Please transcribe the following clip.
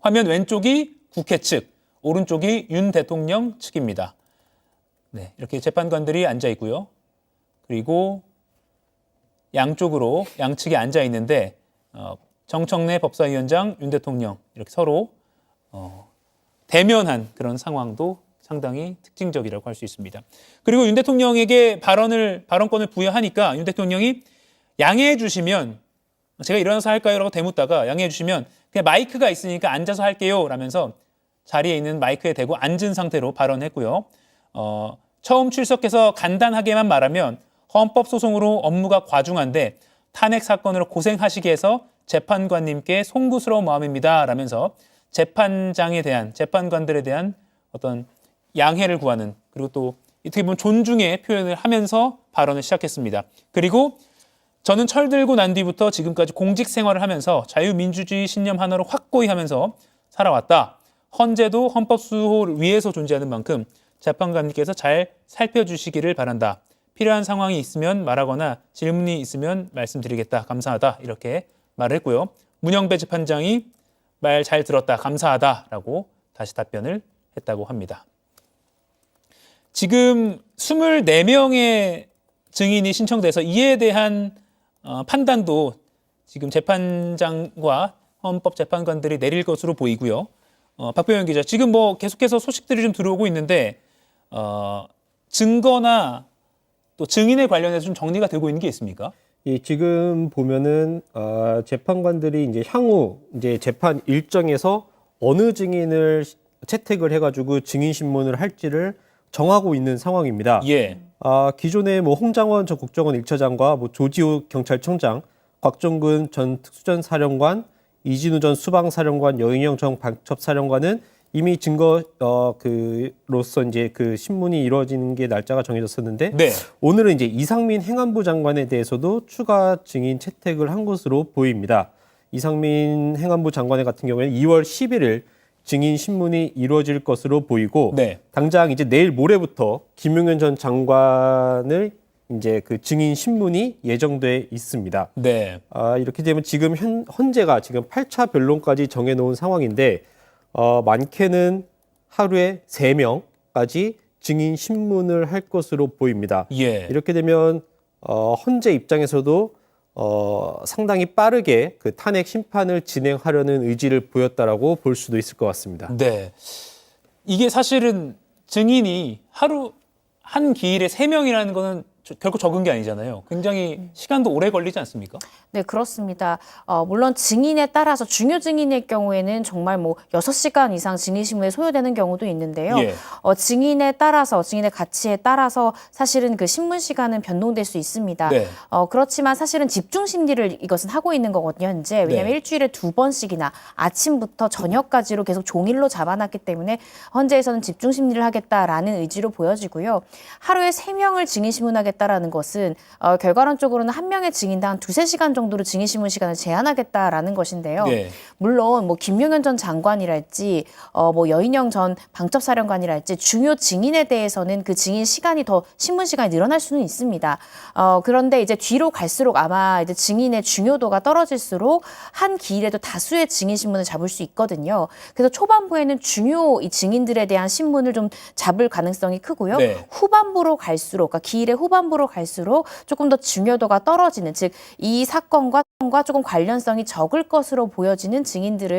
화면 왼쪽이 국회 측, 오른쪽이 윤 대통령 측입니다. 네, 이렇게 재판관들이 앉아 있고요. 그리고 양쪽으로 양측이 앉아 있는데 정청래 법사위원장, 윤 대통령 이렇게 서로 대면한 그런 상황도 상당히 특징적이라고 할 수 있습니다. 그리고 윤 대통령에게 발언권을 부여하니까 윤 대통령이 양해해 주시면 제가 일어나서 할까요? 라고 대묻다가 양해해 주시면 그냥 마이크가 있으니까 앉아서 할게요 라면서 자리에 있는 마이크에 대고 앉은 상태로 발언했고요. 처음 출석해서 간단하게만 말하면 헌법소송으로 업무가 과중한데 탄핵 사건으로 고생하시게 해서 재판관님께 송구스러운 마음입니다 라면서 재판관들에 대한 어떤 양해를 구하는, 그리고 또 어떻게 보면 존중의 표현을 하면서 발언을 시작했습니다. 그리고 저는 철들고 난 뒤부터 지금까지 공직 생활을 하면서 자유민주주의 신념 하나로 확고히 하면서 살아왔다. 헌재도 헌법 수호를 위해서 존재하는 만큼 재판관님께서 잘 살펴주시기를 바란다. 필요한 상황이 있으면 말하거나 질문이 있으면 말씀드리겠다. 감사하다. 이렇게 말을 했고요. 문영배 재판장이 말 잘 들었다. 감사하다라고 다시 답변을 했다고 합니다. 지금 24명의 증인이 신청돼서 이에 대한 판단도 지금 재판장과 헌법재판관들이 내릴 것으로 보이고요. 박병현 기자, 지금 계속해서 소식들이 좀 들어오고 있는데 증거나 또 증인에 관련해서 좀 정리가 되고 있는 게 있습니까? 예, 지금 보면은 재판관들이 이제 향후 이제 재판 일정에서 어느 증인을 채택을 해가지고 증인 신문을 할지를 정하고 있는 상황입니다. 예. 기존에 홍장원 전 국정원 1차장과 조지호 경찰청장, 곽종근 전 특수전사령관, 이진우 전 수방사령관, 여인영 전 방첩사령관은 이미 증거로서 이제 그 신문이 이루어지는 게 날짜가 정해졌었는데, 네. 오늘은 이제 이상민 행안부 장관에 대해서도 추가 증인 채택을 한 것으로 보입니다. 이상민 행안부 장관 같은 경우에는 2월 11일 증인 신문이 이루어질 것으로 보이고, 네. 당장 이제 내일 모레부터 김용현 전 장관을 이제 그 증인 신문이 예정돼 있습니다. 네. 이렇게 되면 지금 헌재가 지금 8차 변론까지 정해놓은 상황인데, 많게는 하루에 3명까지 증인 신문을 할 것으로 보입니다. 예. 이렇게 되면 헌재 입장에서도 상당히 빠르게 그 탄핵 심판을 진행하려는 의지를 보였다라고 볼 수도 있을 것 같습니다. 네. 이게 사실은 증인이 하루 한 기일에 3명이라는 거는 결코 적은 게 아니잖아요. 굉장히 시간도 오래 걸리지 않습니까? 네, 그렇습니다. 물론 증인에 따라서 중요 증인의 경우에는 정말 6시간 이상 증인 신문에 소요되는 경우도 있는데요. 예. 증인에 따라서, 증인의 가치에 따라서 사실은 그 신문 시간은 변동될 수 있습니다. 네. 그렇지만 사실은 집중 심리를 이것은 하고 있는 거거든요, 현재. 왜냐하면 네. 일주일에 2번씩이나 아침부터 저녁까지로 계속 종일로 잡아놨기 때문에 헌재에서는 집중 심리를 하겠다라는 의지로 보여지고요. 하루에 3명을 증인 신문하겠다라는 것은 결과론적으로는 한 명의 증인당 2-3시간 정도로 증인신문 시간을 제한하겠다라는 것인데요. 네. 물론 김용현 전 장관이랄지 여인영 전 방첩사령관이랄지 중요 증인에 대해서는 그 증인 시간이 더 신문 시간이 늘어날 수는 있습니다. 그런데 이제 뒤로 갈수록 아마 이제 증인의 중요도가 떨어질수록 한 기일에도 다수의 증인 신문을 잡을 수 있거든요. 그래서 초반부에는 중요 이 증인들에 대한 신문을 좀 잡을 가능성이 크고요. 네. 후반부로 갈수록, 그러니까 기일의 후반부로 갈수록 조금 더 중요도가 떨어지는, 즉 이 사건과 조금 관련성이 적을 것으로 보여지는 증인들을